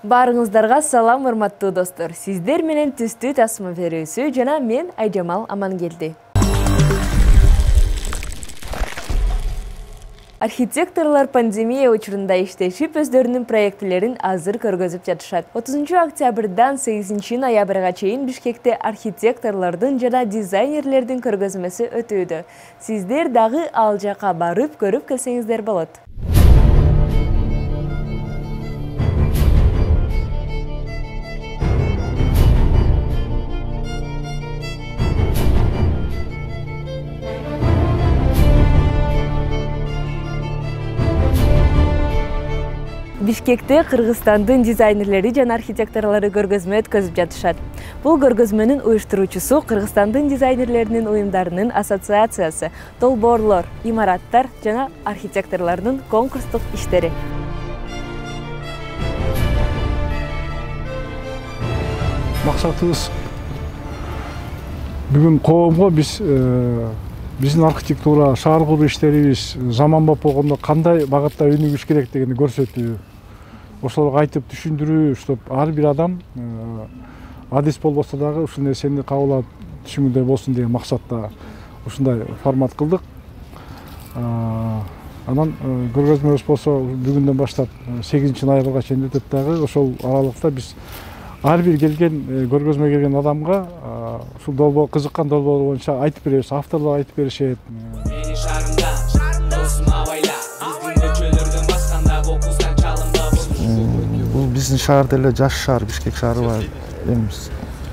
Барыңыздарга салам, урматтуу достор. Сиздер менен түстүү тасма берүүсү жана мен Айжамал Амангелди. Архитекторлар пандемия учурунда иштешип, өздөрүнүн проектилерин азыр көргөзүп жатышат. 30 октябрдан 8 ноябрга чейин Бишкекте архитекторлордун жана дизайнерлердин көргөзмөсү өтүүдө. Сиздер дагы ал жака барып көрүп келсеңиздер болот. Бишкекте Кыргызстандын дизайнерлери жана архитекторлору көргөзмө өткөзүп жатышат. Бул көргөзмөнүн уюштуруучусу Кыргызстандын дизайнерлеринин уюмдарынын ассоциациясы, долбоорлор, имараттар жана архитекторлордун конкурстук иштери. Максатыбыз бүгүн коомго биздин архитектура, шаар куруу иштерибиз заманбап болгондо кандай багытта өнүгүш керек дегенди көрсөтүү. Ошолорго айтып түшүндүрүү, чтобы ар бир адам адис болбосо дагы ушул нерсени кабыл алып түшүнгөндөй болсун деген максатта ушундай формат кылдык. Анан көргөзмөбүз болсо бүгүндөн баштап 8 ноябрга чейин өтөт дагы. Ошол аралыкта биз ар бир келген көргөзмө келген адамга ушул долбоор кызыккан долбоор боюнча айтып беребиз, авторлор айтып беришет. Бул биздин шаарда эле жаш шаар, Бишкек шаары бар. Эми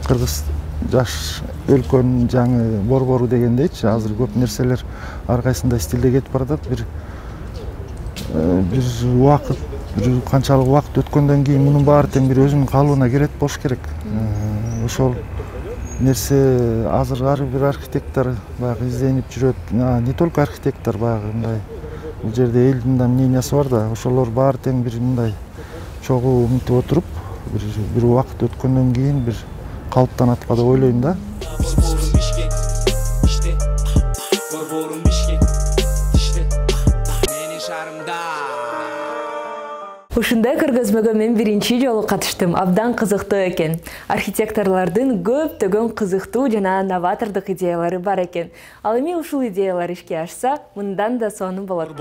Кыргыз жаш өлкөнүн жаңы борбору дегендейчи. Азыр көп нерселер ар кайсында стилде кетип баратат. Бир убакыт, канчалык убакыт өткөндөн кийин мунун баары тең бир өзүнүн калыбына келет болуш керек. Ошол нерсе азыр ар бир архитектор баягы изденип жүрөт. Не только архитектор, баягы мындай бул жерде элдин да мнениясы бар да, ошолор баары тең бир мындай чогуу умтуп отуруп, бир убакыт өткөндөн кийин бир калыптанат деп ойлойм да. Ушундай көргөзмөгө мен биринчи жолу катыштым. Абдан кызыктуу экен. Архитекторлордун көптөгөн кызыктуу жана новатордук идеялары бар экен. Ал эми ушул идеялар ишке ашса, мындан да сонун болот.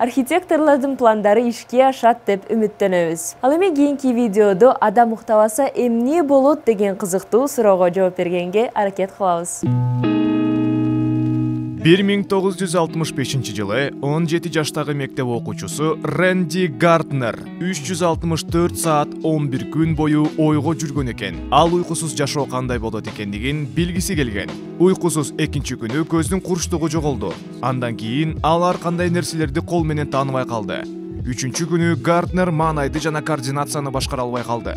Архитекторлордун пландары ишке ашат деп үмүттөнөбүз. Ал эми кийинки видеодо адам уктабаса эмне болот деген кызыктуу суроого жооп бергенге аракет кылабыз. 1965 жылы 17 жаштагы мектеп окуучусу Рэнди Гартнер 364 саат 11 күн бою ойго жүргөн экен. Ал уйкусуз жашоо кандай болот экендигин билгиси келген. Уйкусуз экинчи күнү көздүн курчтугу жоголду. Андан кийин ал ар кандай нерселерди кол менен тааныбай калды. Үчүнчү күнү Гартнер маанайды жана координацияны башкара албай калды.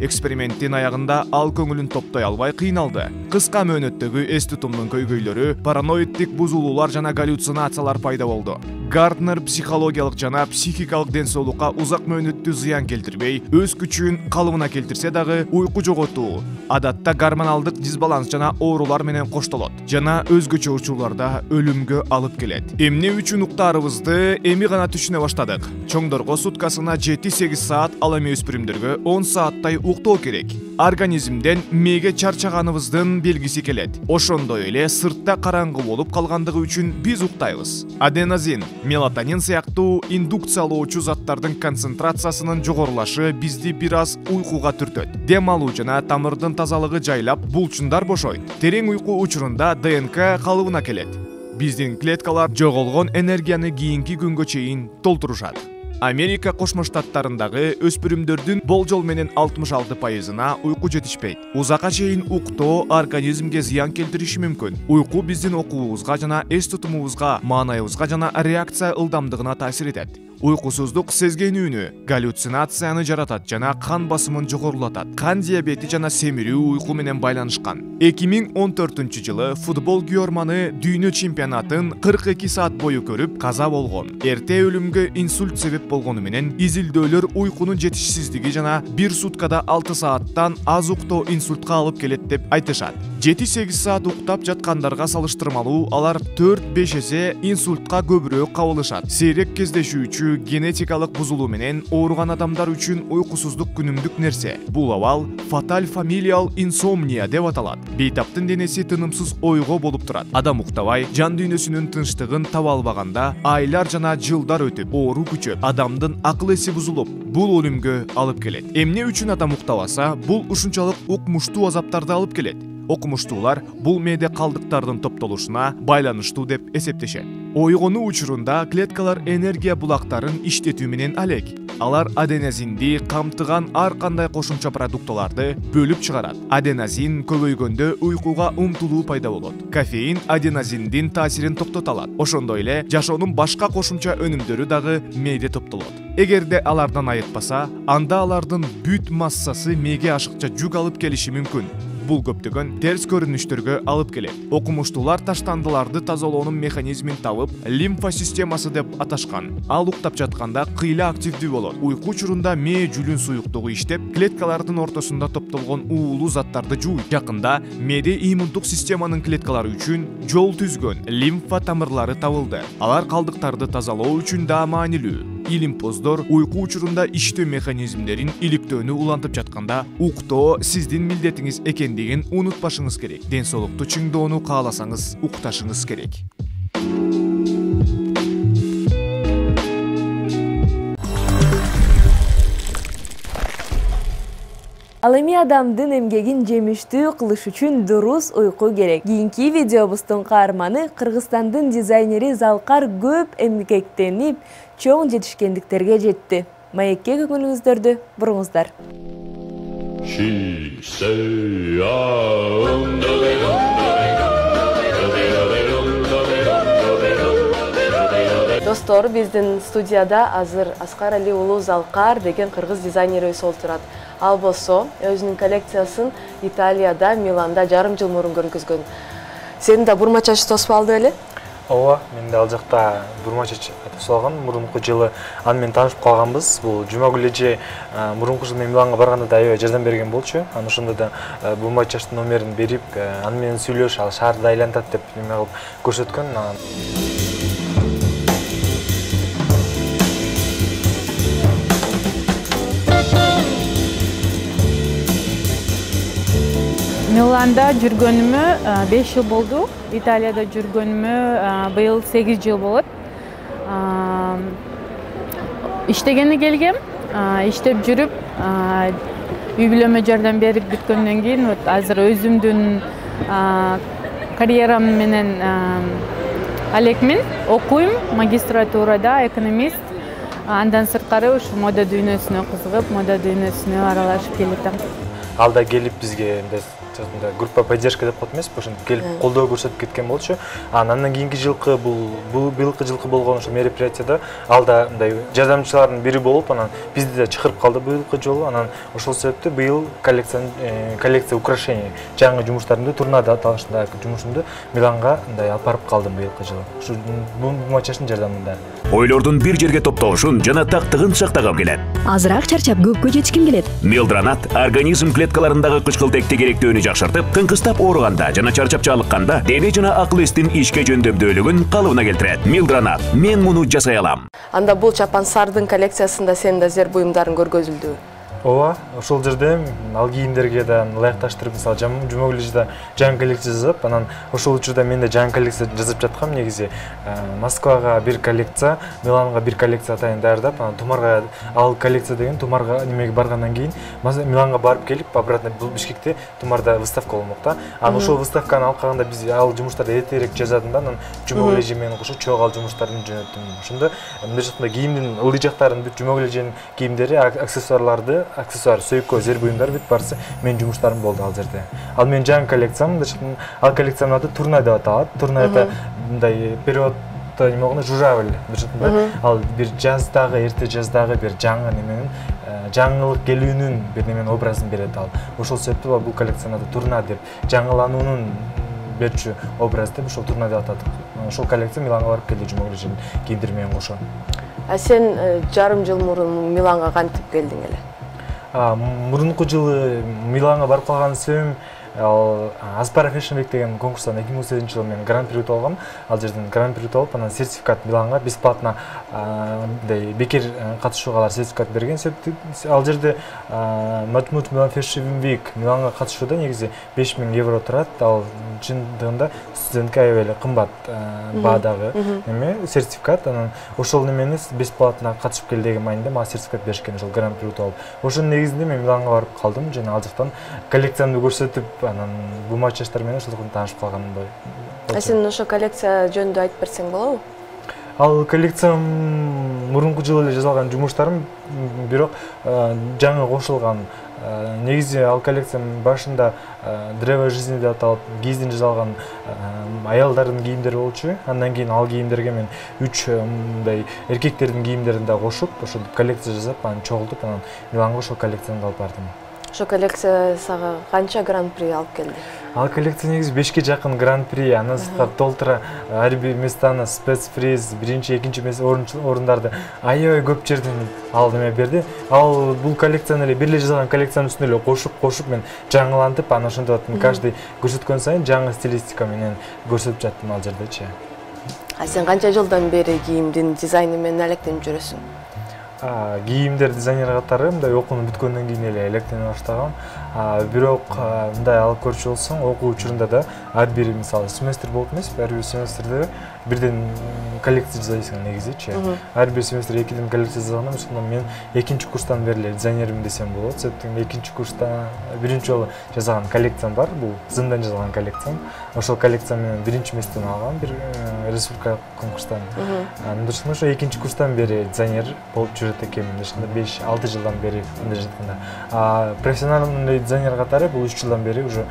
Эксперименттин аягында ал көңүлүн топтой албай кыйналды. Кыска мөөнөттөгү эс тутумдун көйгөйлөрү, параноиддик бузулуулар жана галлюцинациялар пайда болду. Гартнер психологиялык жана психикалык ден соолукка узак мөөнөттүү зыян келтирбей, өз күчүн калыбына келтирсе дагы уйку жоготуу, адатта гормоналдык дисбаланс жана оорулар менен коштолот жана өзгөчө учурларда өлүмгө алып келет. Эмне үчүн уктаарыбызды эми гана түшүнө баштадык. Чоңдорго суткасына 7-8 саат, ал эми өспүрүмдөргө 10 сааттай уктоо керек. Организмден мээге чарчаганыбыздын белгиси келет. Ошондой эле сыртта караңгы болуп калгандыгы үчүн биз уктайбыз. Аденозин, мелатонин сыяктуу индукциялоочу заттардын концентрациясынын жогорулашы бизди бир аз уйкуга түртөт. Дем алуу жана тамырдын тазалыгы жайлап, булчундар бошойт. Терең уйку учурунда ДНК калыбына келет. Биздин клеткалар жоголгон энергияны кийинки күнгө чейин толтурушат. Америка Кошмо Штаттарындагы өспүрүмдөрдүн болжол менен 66%-на уйку жетишпейт. Узакка чейин уктоо организмге зыян келтириши мүмкүн. Уйку биздин окуубузга жана эс тутумубузга, маанайыбызга жана реакция ылдамдыгына таасир этет. Уйкусуздук сезгенүүнү, галлюцинацияны жаратат жана кан басымын жогорулатат. Кан диабети жана семирүү уйку менен байланышкан. 2014-жылы футбол күйөрманы дүйнө чемпионатын 42 саат бою көрүп каза болгон. Эрте өлүмгө инсульт себеп болгону менен изилдөөлөр уйкунун жетишсиздиги жана 1 суткада 6 сааттан аз уктоо инсультка алып келет деп айтышат. 7-8 саат уктап жаткандарга салыштырмалуу алар 4-5 эсе инсультка көбүрөөк кабылышат. Сейрек кездешүүчү генетикалык бузулуу менен ооруган адамдар үчүн уйкусуздук күнүмдүк нерсе. Бул абал fatal familial insomnia деп аталат. Бейтаптын денеси тынымсыз ойго болуп турат. Адам уктабай, жан дүйнөсүнүн тынчтыгын таба албаганда айлар жана жылдар өтүп, оору күчөп, адамдын акыл эси бузулуп, бул өлүмгө алып келет. Эмне үчүн адам уктабаса, бул ушунчалык укмуштуу азаптарды алып келет. Окумуштуулар бул мээде калдыктардын топтолушуна байланыштуу деп эсептешет. Ойгонуу учурунда клеткалар энергия булактарын иштетүү менен алек. Алар аденозинди камтыган ар кандай кошумча продукталарды бөлүп чыгарат. Аденозин көбөйгөндө уйкуга умтулуу пайда болот. Кофеин аденозиндин таасирин токтото алат. Ошондой эле жашоонун башка кошумча өнүмдөрү дагы мээде топтолот. Эгерде алардан айыкпаса, анда алардын бүт массасы мээге ашыкча жүк алып келиши мүмкүн. Бул көптөгөн терс көрүнүштөргө алып келет. Окумуштуулар таштандыларды тазалоонун механизмин табып, лимфа системасы деп аташкан. Ал уктап жатканда кыйла активдүү болот. Уйку учурунда мээ жүлүн суюктугу иштеп, клеткалардын ортосунда топтолгон уулуу заттарды жууйт. Жакында мээде иммундук системанын клеткалары үчүн жол түзгөн лимфа тамырлары табылды. Алар калдыктарды тазалоо үчүн да маанилүү. Лимфоздор уйку учурунда иштөө механизмдерин иликтөөнү улантып жатканда, уктоо сиздин милдетиңиз экендигин унутпашыңыз керек. Ден соолукту чыңдоону кааласаңыз, укташыңыз керек. Ал эми адамдын эмгегин жемиштүү кылыш үчүн дурус уйку керек. Кийинки видеобуздун каарманы Кыргызстандын дизайнери Залкар көп эмгектенип, чоң жетишкендиктерге жетти. Маекке көңүлүңүздөрдү буруңуздар. Достор, биздин студияда азыр Аскар Али уулу Залкар деген кыргыз дизайнерибиз олтурат. Ал болсо өзүнүн коллекциясын Италияда, Миланда жарым жыл мурун көргөзгөн. Сенин да бурма чач тосуп алды беле? Ооба, мен да ал жакта бурма чач тосуп алгам. Мурунку жылы аны менен таанышып калганбыз. Бул Жумагүл эже мурунку жылы мен Миланга барганда да аябай жардам берген болчу. Аны ошондо да бурма чачтын номерин берип, аны менен сүйлөшүп, ал шаарды айлантат деп неме кылып көрсөткөн. Milanda жүргөнүмө 5 жыл болду. Италияда жүргөнүмө быйыл 8 жыл болот. Иштегени келгем, иштеп жүрүп, үй бүлөмө жардам берип бүткөндөн кийин азыр өзүмдүн карьерам менен алекмин. Окуйм, магистратурада экономист. Андан сырткары ушу мода дүйнөсүнө кызыгып, мода дүйнөсүнө аралашып келатам. Алда келип бизге группа поддержка деп коет эмеспи, ошентип келип колдоо көрсөтүп кеткен болчу. Андан кийинки жылкы быйылкы жылкы болгон ошо мероприятияда алда мындай жардамчылардын бири болуп, анан бизди да чакырып калды быйылкы жолу. Анан ошол себептен быйыл коллекция украшений жаңы жумуштарымды, турнада аталышындагы жумушумду Миланга мындай алып барып калдым быйылкы жылы. Ушу бурма чачтын жардамында. Ойлордун бир жерге топтолушун жана тактыгын сактагым келет. Азыраак чарчап көпкө жетишким келет. Милдранат организм клеткаларындагы кычкылтекти керектөөнү жакшыртып, тыңкыстап ооруганда жана чарчап чалыкканда дене жана акыл эстин ишке жөндөмдүүлүгүн калыбына келтирет. Милдранат, мен муну жасай алам. Анда бул чапан сардын коллекциясында сенин да зер буюмдарың көргөзүлдү. Ооба, ошол жерде ал кийимдерге да ылайыкташтырып, мисалы Жумагүл эже да жаңы коллекция жасап, анан ошол учурда мен да жаңы коллекция жасап жаткам. Негизи Москвага бир коллекция, Миланга бир коллекция атайын даярдап, анан Тумарга ал коллекция деген Тумарга немеге баргандан кийин Миланга барып келип, обратно бул Бишкекте Тумарда выставка болмок да. Анан ошол выставканы алып калганда биз ал жумуштарды эртерээк жазадым да, анан Жумагүл эже менен кошо чогуу ал жумуштарын жөнөттүм. Ошондо мындай жактан кийимдин ылдый жактарын бүт Жумагүл эженин кийимдери, аксессуарларды, аксессуар, сөйкө, зер буюмдар бүт барысы менин жумуштарым болду ал жерде. Ал менин жаңы коллекциям, ал коллекциянын аты Турна деп аталат. Турна это мындай перевод ошондо неме болгондо журавль дурушатында ал бир жаздагы эрте жаздагы бир жаңы неменин жаңылык келүүнүн бир неменин образын берет ал. Ошол себептен бул коллекцияда турна деп жаңылануунун берчү образ деп ошол турна деп атадык. Ошол коллекция Миланга барып келди жумагүлүшүн кийимдер менен кошо. Сен жарым жыл мурун Миланга кантип келдиң эле? Мурунку жылы Миланга барып калган себебим Aspara Fashion Week деген конкурстан 2008 жылы мен гран-при утуп алгам. Ал жерден гран-при утуп алып, анан сертификат Миланга бесплатно бекер катышууга алар сертификат берген. Ал жерде Matmut Milan Fashion Week Миланга катышууда негизи 5000 евро турат. Ал чындыгында студентке аябай эле кымбат баадагы неме сертификат. Анан ошол немени бесплатно катышып кел деген маанинде мага сертификат беришкен, ошол гран-при утуп алып. Ошонун негизинде мен Миланга барып калдым жана ал жактан коллекциямды көрсөтүп, анан бума чачтар менен ошол таанышып калганым бар. Сен ошо коллекция жөнүндө айтып берсең болобу? Ал коллекциям мурунку жылы эле жасалган жумуштарым, бирок жаңы кошулган. Негизи ал коллекциянын башында Древо жизни деп аталып, гизден жасалган аялдардын кийимдери болчу. Андан кийин ал кийимдерге мен 3 мындай эркектердин кийимдерин да кошуп, ошол коллекция жасап, анан чогултуп, анан Миланга ошол коллекцияны алып бардым. Ошо коллекция сага канча гран-при алып келди? Ал коллекция негизи 5 жакын гран-при, андан сырткары толтура ар бир местаны спецприз, биринчи, экинчи орундарды аябай көп жерден ал неме берди. Ал бул коллекцияны эле бир эле жасалган коллекциянын үстүнө эле кошуп мен жаңылантып, анан ошондо каждый көрсөткөн сайын жаңы стилистика менен көрсөтүп жаттым ал жердечи. Сен канча жылдан бери кийимдин дизайны менен алектенип жүрөсүң? Кийимдер дизайнер катары мындай окууну бүткөндөн кийин эле электене баштагам. Бирок мындай алып көрчү болсоң, окуу учурунда да ар бир мисалы семестр болуп эмес, ар бир семестрде бирден коллекция жасайсың негизичи. Ар бир семестр 2ден коллекция жасаганда, ошондон мен экинчи курстан бери эле дизайнермин десем болот. Себептен экинчи курста биринчи жолу жасаган коллекциям бар, бул зымдан жасалган коллекциям. Ошол коллекция менен биринчи местени алгам бир республикалык конкурстан. Андан ошондо ошо экинчи курстан бери дизайнер болуп жүрөт экенмин. Ошондо 5-6 жылдан бери мындай жатканда. Профессионалдуу дизайнер катары бул 3 жылдан бери уже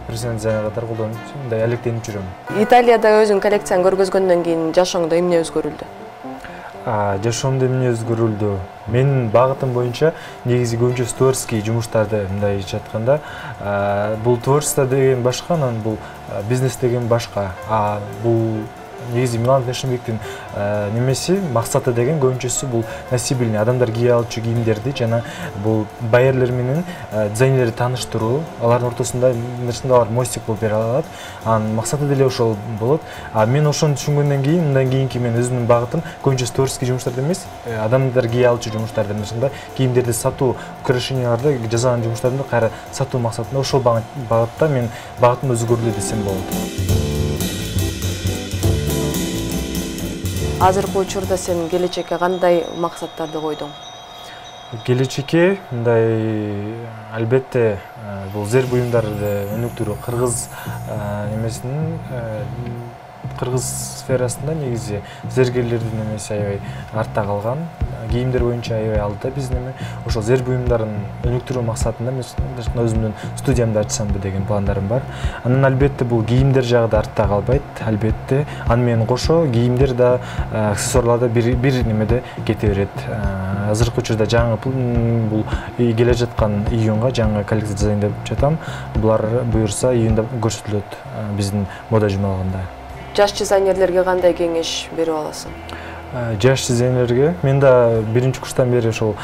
профессионалдуу дизайнер катары колдонуп, мындай алектенип жүрөм. Италияда өзүң коллекцияны көргөзгөндөн кийин жашооңдо эмне өзгөрүлдү? Жашоомдо эмне өзгөрүлдү? Менин багытым боюнча негизи көбүнчө творческий жумуштарды мындай жатканда, бул творчество деген башка, анан бул бизнес деген башка. Бул негизи Milan Fashion Week'тин немеси, максаты деген көбүнчөсү бул насибилный адамдар кие алчу кийимдерди жана бул байерлер менен дизайнерлерди тааныштыруу, алардын ортосунда алар мостик болуп бере алат. Анын максаты деле ошол болот. Мен ошону түшүнгөндөн кийин, мындан кийинки мен өзүмдүн багытым көбүнчө творческий жумуштарды эмес, адамдар кие алчу жумуштарды, ошондой кийимдерди сатуу, украшенияларды жасаган жумуштарды кайра сатуу максатында ошол багытта мен багытым өзгөрдү десем болот. Азыркы учурда сен келечекке кандай максаттарды койдуң? Келечекке мындай албетте бул зер буюмдарды өнүктүрүү, кыргыз немесинин кыргыз сферасында негизи зергерлердин немеси аябай артта калган. Кийимдер боюнча аябай алдыда биздин эме. Ошол зер буюмдарын өнүктүрүү максатында мен өзүмдүн студиямды ачсам деген пландарым бар. Анан албетте бул кийимдер жагы да артта калбайт. Албетте аны менен кошо кийимдер да, аксессуарлар да бир немеде кете берет. Азыркы учурда жаңы бул келе жаткан июнга жаңы коллекция дизайндап жатам. Булар буюрса июнда көрсөтүлөт биздин мода журналында. Жаш дизайнерлерге кандай кеңеш берип аласың? Жаш дизайнерлерге мен да биринчи курстан бери ошол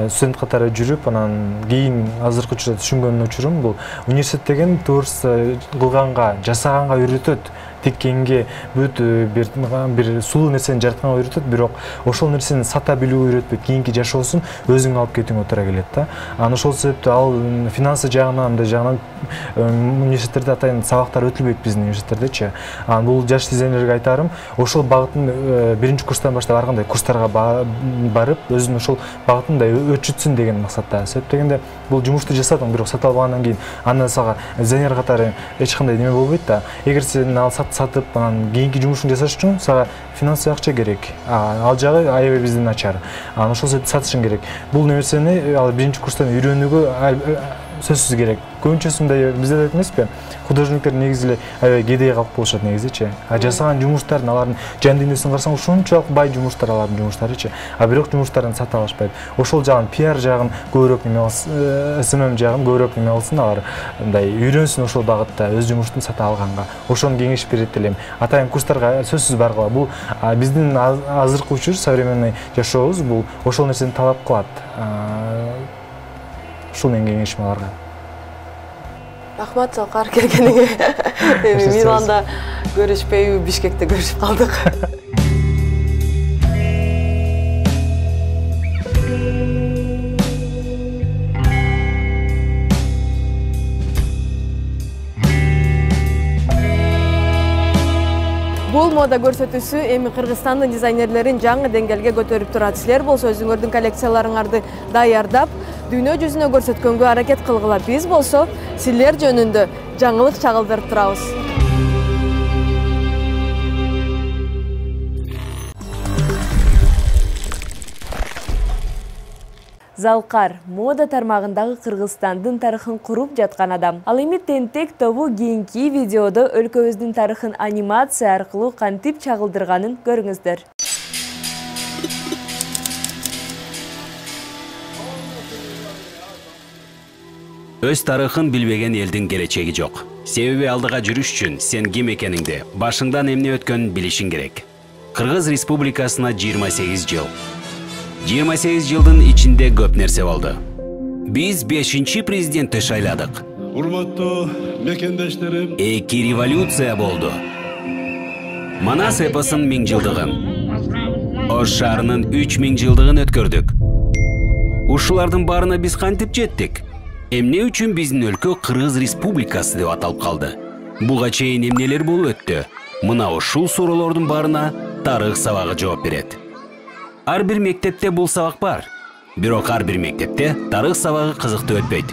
студент катары жүрүп, анан кийин азыркы учурда түшүнгөн учурум бул университет деген творчество кылганга, жасаганга үйрөтөт. Тиккенге бүт бир сулуу нерсени жаратканга үйрөтөт, бирок ошол нерсени сата билүү үйрөтпөйт. Кийинки жашоосун өзүң алып кетүүгө туура келет да. Анан ошол себептен ал финансы жагынан, мындай жагынан университеттерде атайын сабактар өтүлбөйт биздин университеттердечи. Анан бул жаш дизайнерге айтарым, ошол багытын биринчи курстан баштап ар кандай курстарга барып, өзүнүн ошол багытын да өчүтсүн деген максатта. Себеп дегенде бул жумушту жасадың, бирок сата албагандан кийин андан сага дизайнер катары эч кандай неме болбойт да. Эгер сен ал сатып, анан кийинки жумушуңду жасаш үчүн сага финансый акча керек. Ал жагы аябай биздин начар. Анан ошол себептен сатышың керек. Бул нерсени ал биринчи курстан үйрөнүүгө сөзсүз керек. Көбүнчөсүндө бизде да эмеспи? Художниктер негизи эле аябай кедей калып болушат негизичи. Жасаган жумуштарын, алардын жан дүйнөсүн карасаң, ушунчалык бай жумуштар алардын жумуштарычы. Бирок жумуштарын сата алышпайт. Ошол жагын пиар жагын көбүрөөк неме кылсын, СММ жагын көбүрөөк неме кылсын, алар мындай үйрөнсүн ошол багытта өз жумуштун сата алганга. Ошону кеңеш берет элем. Атайын курстарга сөзсүз баргыла. Бул биздин азыркы учур современный жашообуз бул ошол нерсени талап кылат. Ушул менин кеңешим аларга. Рахмат Залкар келгениңе. Миланда көрүшпөйбү, Бишкекте көрүшүп калдык. Бул мода көрсөтүүсү эми Кыргызстандын дизайнерлерин жаңы деңгээлге көтөрүп турат. Силер болсо өзүңөрдүн коллекцияларыңарды даярдап, дүйнө жүзүнө көрсөткөнгө аракет кылгыла. Биз болсо силер жөнүндө жаңылык чагылдырып турабыз. Залкар мода тармагындагы Кыргызстандын тарыхын куруп жаткан адам. Ал эми Тентек тобу кийинки видеодо өлкөбүздүн тарыхын анимация аркылуу кантип чагылдырганын көрүңүздөр. Өз тарыхын билбеген элдин келечеги жок. Себеби алдыга жүрүш үчүн сен ким экениңди, башыңдан эмне өткөнүн билишиң керек. Кыргыз Республикасына 28 жыл. 28 жылдын ичинде көп нерсе болду. Биз 5-чи президентти шайладык. Урматтуу мекендештерим. 2 революция болду. Манас эпосунун 1000 жылдыгын, Ош шаарынын 3000 жылдыгын өткөрдүк. Ушулардын баарына биз кантип жеттик? Эмне үчүн биздин өлкө Кыргыз Республикасы деп аталып калды? Буга чейин эмнелер болуп өттү? Мына ушул суроолордун баарына тарых сабагы жооп берет. Ар бир мектепте бул сабак бар. Бирок ар бир мектепте тарых сабагы кызыктуу өтпөйт.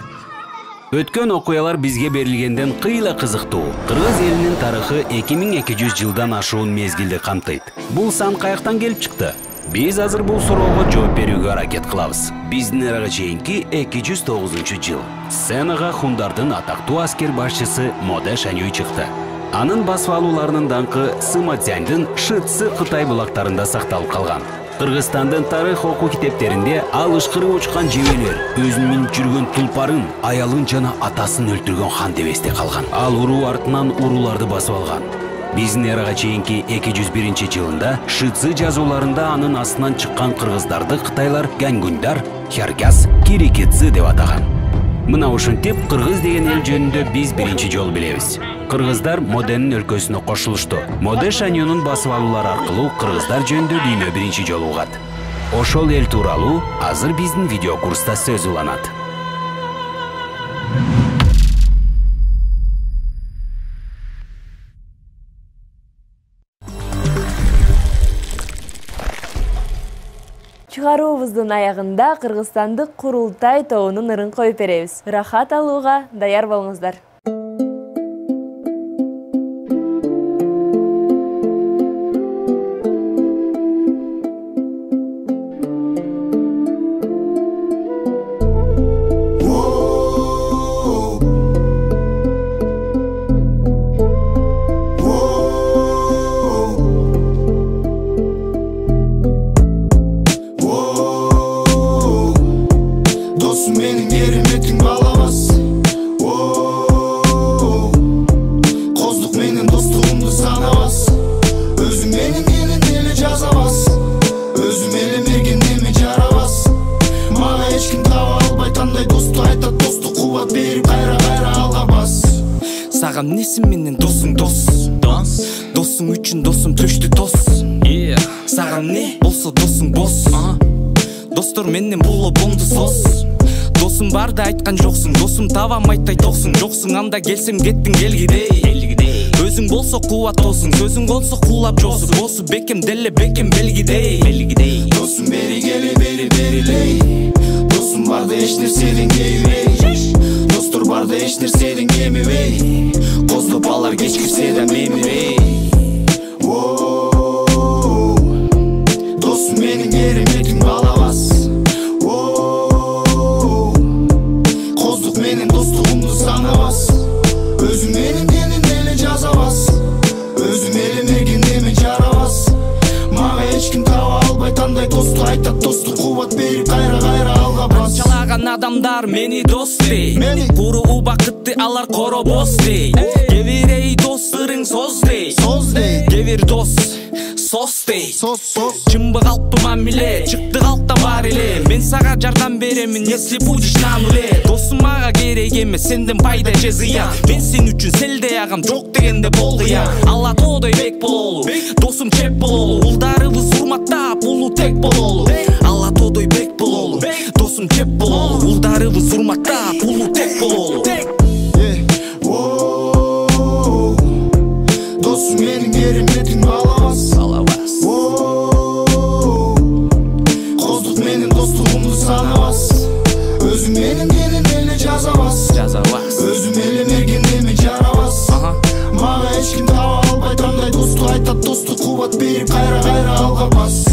Өткөн окуялар бизге берилгенден кыйла кызыктуу. Кыргыз элинин тарыхы 2200 жылдан ашуун мезгилди камтыйт. Бул сан каяктан келип чыкты? Биз азыр бул суроого жооп берүүгө аракет кылабыз. Биздин эрага чейинки 209 жыл. Сценага хундардын атактуу аскер башчысы Моде Шанюй чыкты. Анын басып алууларынын даңкы Сыма Цзяньдын Шыцы Кытай булактарында сакталып калган. Кыргызстандын тарых окуу китептеринде ал ышкырып учкан жебелер, өзүн минип жүргөн тулпарын, аялын жана атасын өлтүргөн хан деп эсте калган. Ал уруу артынан урууларды басып алган. Биздин эрага чейинки 201 жылында Шыцы жазууларында анын астынан чыккан кыргыздарды кытайлар Гангундар, Хяргяз, Кирикидзе деп атаган. Мына ушинтип кыргыз деген эл жөнүндө биз биринчи жолу билебиз. Кыргыздар Моденин өлкөсүнө кошулушту. Моде Шанюнун басып алуулары аркылуу кыргыздар жөнүндө дүйнө биринчи жолу угат. Ошол эл тууралуу азыр биздин видео курста сөз уланат. Чыгаруубуздун аягында Кыргызстандык Курултай тобунун ырын коюп беребиз. Рахат алууга даяр болуңуздар. Сагам несим менен досуң дос. Досуң үчүн досум төштү тос. Сагам не болсо досуң бос. Достор менен було бонду сос. Досум барда айткан жоксуң, досум табам айттай токсуң. Жоксуң анда келсем кеттиң келгидей. Өзүң болсо кубат досуң, сөзүң болсо куулап жосу. Босу бекем деле бекем белгидей. Досум бери келе бери берилей. Досум барда эч нерседен кейбей. Достор барда эч нерседен кемибей. Коздоп алар кечкирсе да мемирей. Досум менин кереметиң балабас. Коздук менен дос адамдар мени дос дей, куру убакытты алар коробос дей. Кебир эй досторың соз дей, кебир дос сос дей. Чымбы калпы мамиле, чыкты калктан бар эле. Мен сага жардам беремин, если будешь на нуле. Досум мага керек эмес, сенден пайда же зыян. Мен сен үчүн селде ягам, жок дегенде бол кыян. Ала тоодой бек бололу, досум чеп бололу. Улдарыбыз урматтап, улуу тек бололу. Ала тоодой бек бололу, досум чеп бололу. Улдарыбыз урматтап, улуу тек бололу. Досум менин кереметин алабас. Коздук менен достугумду санабас. Өзүм менин менен эле жазабас. Өзүм эле мергендеме жарабас. Мага эч ким таба албай тандай достук айтат. Достук кубат берип кайра алга бас.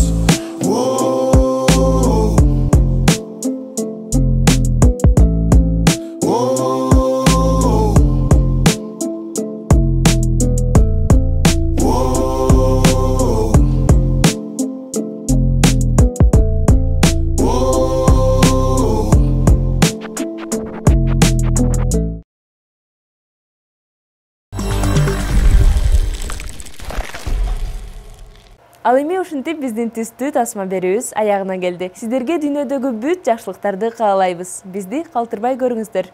Ал эми ушинтип биздин түстүү тасма берүүбүз аягына келди. Сиздерге дүйнөдөгү бүт жакшылыктарды каалайбыз. Бизди калтырбай көрүңүздөр.